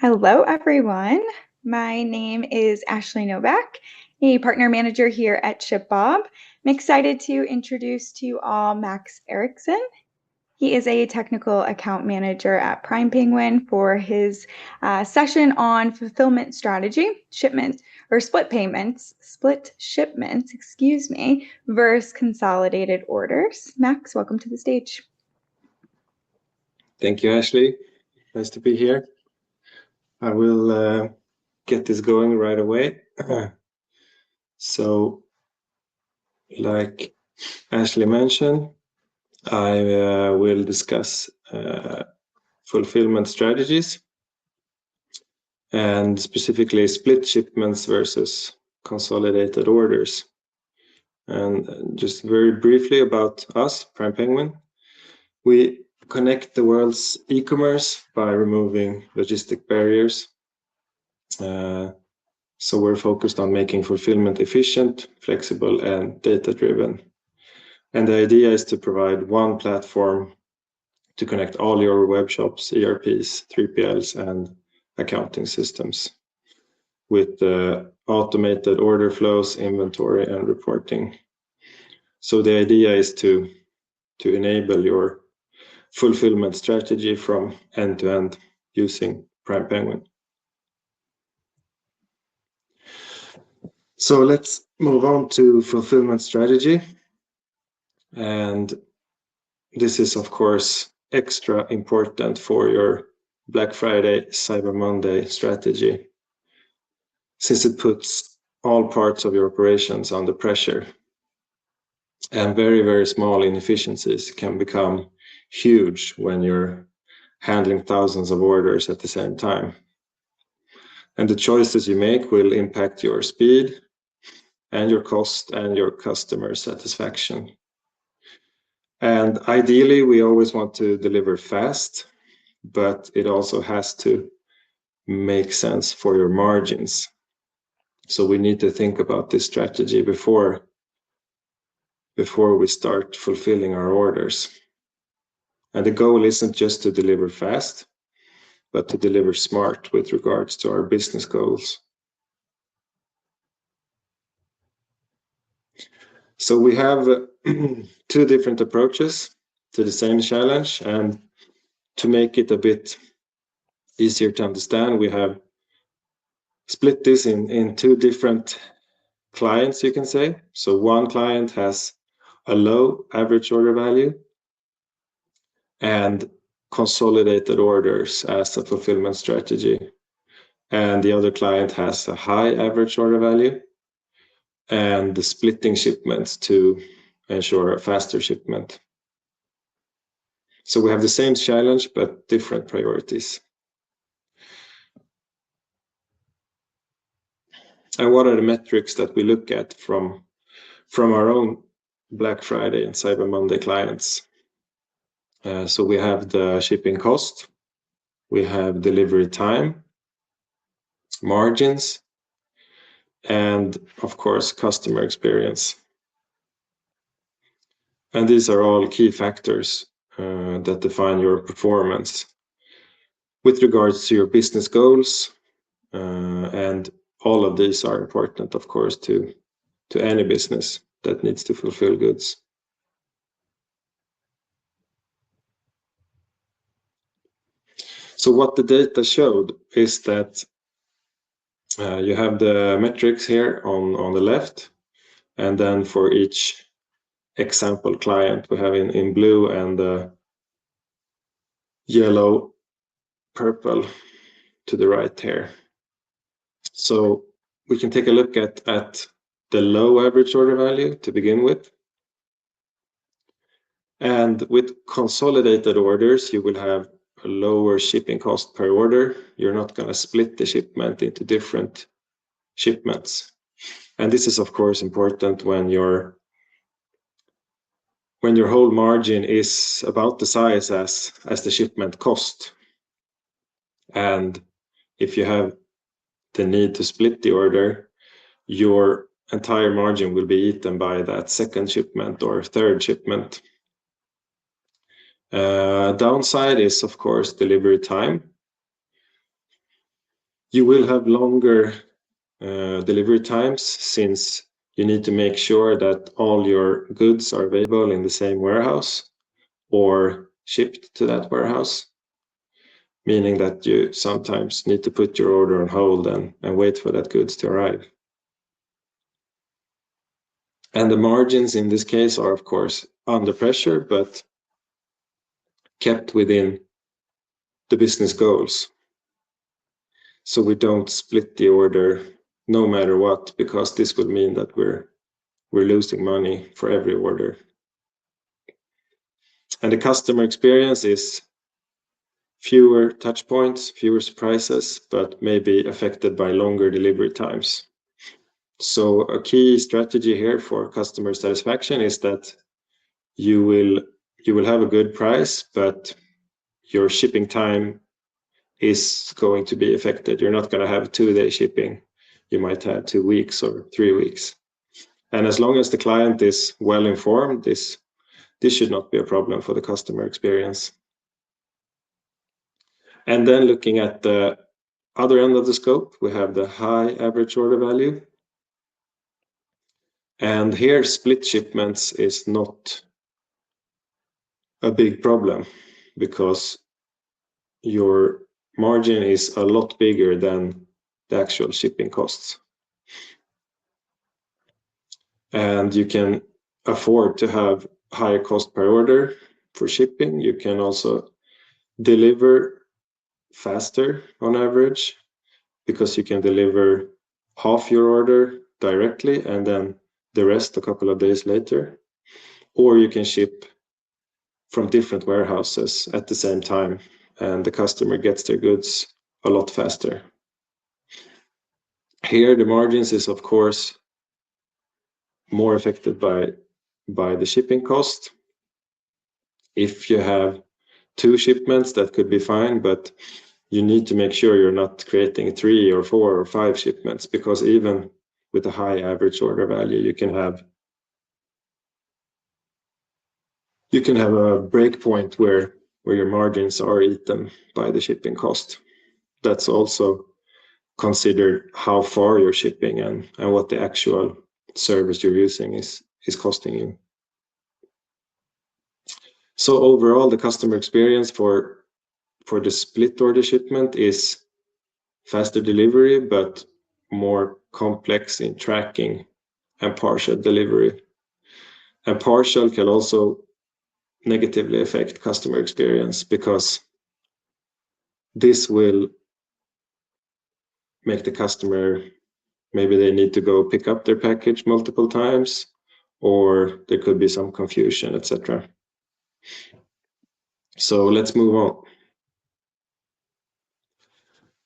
Hello, everyone. My name is Ashley Novak, a partner manager here at ShipBob. I'm excited to introduce to you all Max Erickson. He is a technical account manager at Prime Penguin for his session on fulfillment strategy, shipment or split shipments, versus consolidated orders. Max, welcome to the stage. Thank you, Ashley. Nice to be here. I will get this going right away. So, like Ashley mentioned, I will discuss fulfillment strategies and specifically split shipments versus consolidated orders. And just very briefly about us, Prime Penguin. We connect the world's e-commerce by removing logistic barriers. So we're focused on making fulfillment efficient, flexible, and data-driven. And the idea is to provide one platform to connect all your web shops, ERPs, 3PLs, and accounting systems with automated order flows, inventory, and reporting. So the idea is to enable your fulfillment strategy from end to end using Prime Penguin. So let's move on to fulfillment strategy. And this is, of course, extra important for your Black Friday, Cyber Monday strategy, since it puts all parts of your operations under pressure. And very, very small inefficiencies can become huge when you're handling thousands of orders at the same time. And the choices you make will impact your speed and your cost and your customer satisfaction. And ideally, we always want to deliver fast, but it also has to make sense for your margins. So we need to think about this strategy before we start fulfilling our orders. And the goal isn't just to deliver fast, but to deliver smart with regards to our business goals. So we have two different approaches to the same challenge, and to make it a bit easier to understand, we have split this in two different clients, you can say. So one client has a low average order value and consolidated orders as a fulfillment strategy. And the other client has a high average order value and the splitting shipments to ensure a faster shipment. So we have the same challenge, but different priorities. And what are the metrics that we look at from our own Black Friday and Cyber Monday clients? So we have the shipping cost, we have delivery time, margins, and of course, customer experience. And these are all key factors that define your performance with regards to your business goals. And all of these are important, of course, to any business that needs to fulfill goods. So what the data showed is that you have the metrics here on the left, and then for each example client we have in blue and yellow, purple to the right here. So we can take a look at the low average order value to begin with. And with consolidated orders, you will have a lower shipping cost per order. You're not going to split the shipment into different shipments. And this is, of course, important when your whole margin is about the size as the shipment cost. And if you have the need to split the order, your entire margin will be eaten by that second shipment or third shipment. Downside is, of course, delivery time. You will have longer delivery times since you need to make sure that all your goods are available in the same warehouse or shipped to that warehouse, meaning that you sometimes need to put your order on hold and wait for that goods to arrive. And the margins in this case are, of course, under pressure, but kept within the business goals. So we don't split the order no matter what, because this would mean that we're losing money for every order. And the customer experience is fewer touch points, fewer surprises, but maybe affected by longer delivery times. So a key strategy here for customer satisfaction is that you will have a good price, but your shipping time is going to be affected. You're not going to have 2-day shipping. You might have 2 weeks or 3 weeks. And as long as the client is well informed, this should not be a problem for the customer experience. And then looking at the other end of the scope, we have the high average order value. And here split shipments is not a big problem because your margin is a lot bigger than the actual shipping costs. And you can afford to have higher cost per order for shipping. You can also deliver faster on average because you can deliver half your order directly and then the rest a couple of days later. Or you can ship from different warehouses at the same time and the customer gets their goods a lot faster. Here the margins is of course more affected by the shipping cost. If you have 2 shipments, that could be fine, but you need to make sure you're not creating 3 or 4 or 5 shipments, because even with a high average order value, you can have a break point where your margins are eaten by the shipping cost. That's also considered how far you're shipping and what the actual service you're using is costing you. So overall, the customer experience for the split order shipment is faster delivery, but more complex in tracking and partial delivery. And partial can also negatively affect customer experience because this will make the customer, maybe they need to go pick up their package multiple times, or there could be some confusion, etc. So let's move on.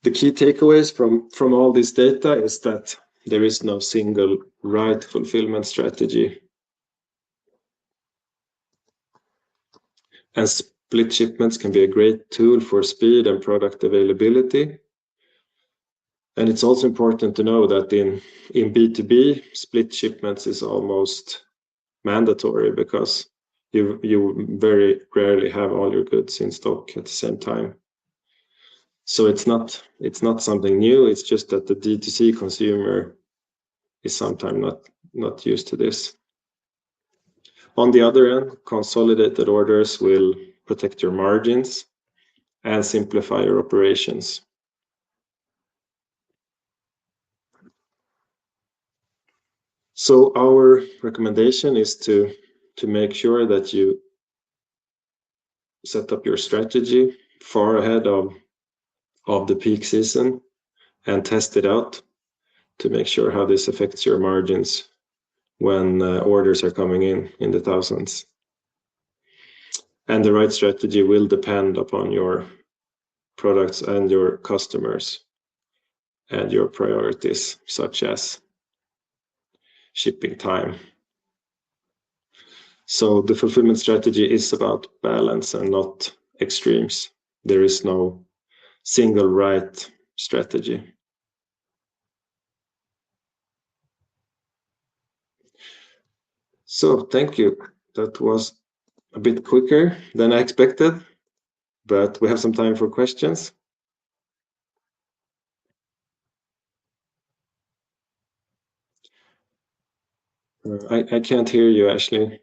The key takeaways from all this data is that there is no single right fulfillment strategy. And split shipments can be a great tool for speed and product availability. And it's also important to know that in B2B, split shipments is almost mandatory because you very rarely have all your goods in stock at the same time. So it's not something new. It's just that the D2C consumer is sometimes not used to this. On the other end, consolidated orders will protect your margins and simplify your operations. So our recommendation is to make sure that you set up your strategy far ahead of the peak season and test it out to make sure how this affects your margins when orders are coming in the thousands. And the right strategy will depend upon your products and your customers and your priorities, such as shipping time. So the fulfillment strategy is about balance and not extremes. There is no single right strategy. So thank you. That was a bit quicker than I expected, but we have some time for questions. I can't hear you, Ashley.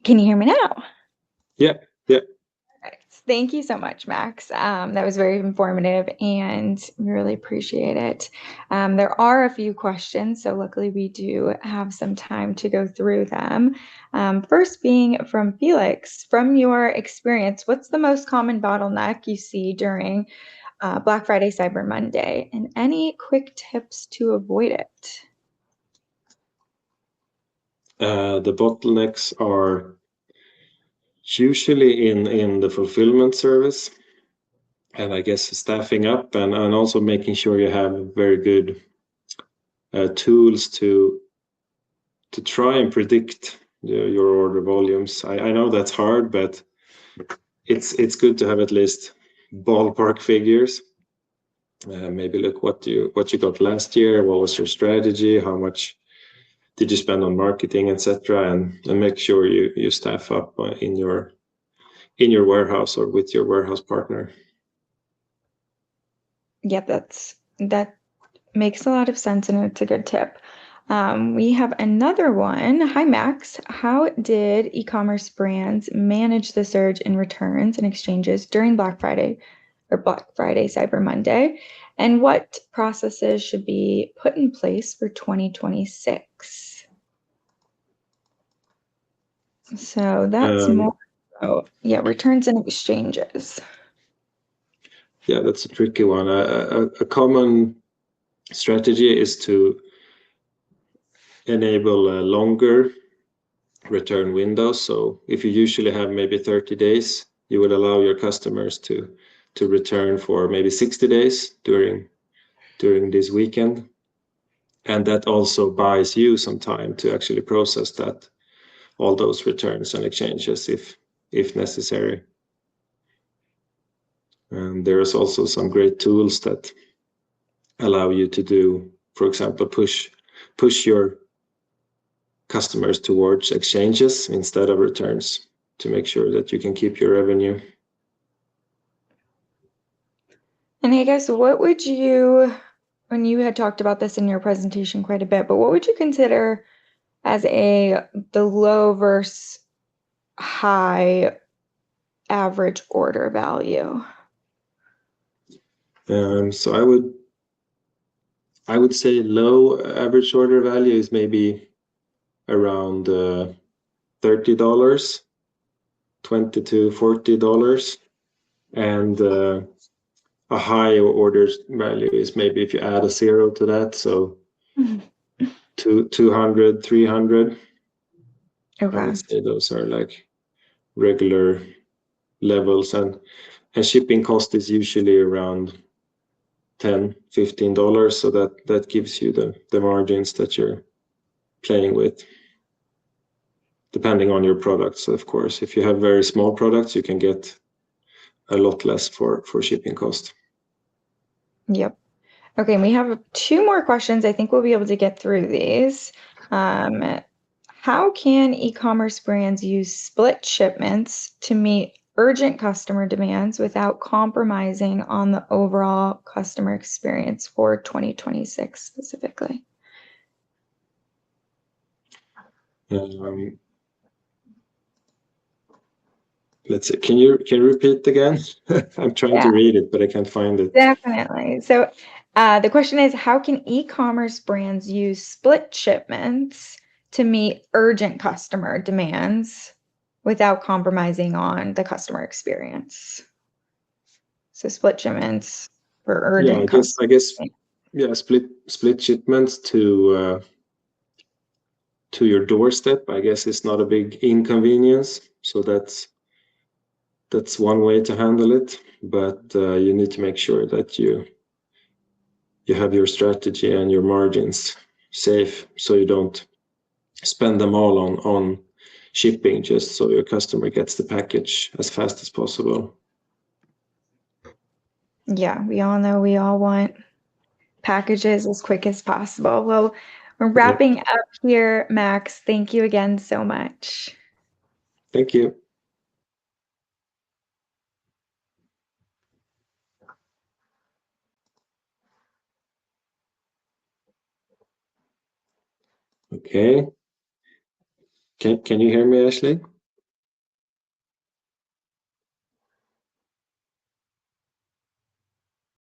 Can you hear me now? Yeah. Thank you so much, Max. That was very informative and we really appreciate it. There are a few questions, so luckily we do have some time to go through them. First being from Felix, from your experience, what's the most common bottleneck you see during Black Friday, Cyber Monday, and any quick tips to avoid it? The bottlenecks are usually in the fulfillment service, and I guess staffing up and also making sure you have very good tools to try and predict your order volumes. I know that's hard, but it's good to have at least ballpark figures. Maybe look what you got last year, what was your strategy, how much did you spend on marketing, etc., and make sure you staff up in your warehouse or with your warehouse partner. Yep, that makes a lot of sense and it's a good tip. We have another one. Hi, Max. How did e-commerce brands manage the surge in returns and exchanges during Black Friday, Cyber Monday? And what processes should be put in place for 2026? So that's more, returns and exchanges. Yeah, that's a tricky one. A common strategy is to enable longer return windows. So if you usually have maybe 30 days, you would allow your customers to return for maybe 60 days during this weekend. And that also buys you some time to actually process all those returns and exchanges if necessary. And there's also some great tools that allow you to do, for example, push your customers towards exchanges instead of returns to make sure that you can keep your revenue. And I guess what would you, when you had talked about this in your presentation quite a bit, but what would you consider as the low versus high average order value? So I would say low average order value is maybe around $30, $20 to $40, and a high order value is maybe if you add a zero to that, so 200, 300. Okay. I would say those are like regular levels, and shipping cost is usually around $10-15, so that gives you the margins that you're playing with, depending on your products. Of course, if you have very small products, you can get a lot less for shipping cost. Yep. Okay, we have 2 more questions. I think we'll be able to get through these. How can e-commerce brands use split shipments to meet urgent customer demands without compromising on the overall customer experience for 2026 specifically? Let's see. Can you repeat again? I'm trying to read it, but I can't find it. Definitely. So the question is, how can e-commerce brands use split shipments to meet urgent customer demands without compromising on the customer experience? So split shipments for urgent customers. I guess, yeah, split shipments to your doorstep, I guess, is not a big inconvenience. So that's one way to handle it, but you need to make sure that you have your strategy and your margins safe, so you don't spend them all on shipping just so your customer gets the package as fast as possible. Yeah, we all know we all want packages as quick as possible. Well, we're wrapping up here, Max. Thank you again so much. Thank you. Okay. Can you hear me, Ashley?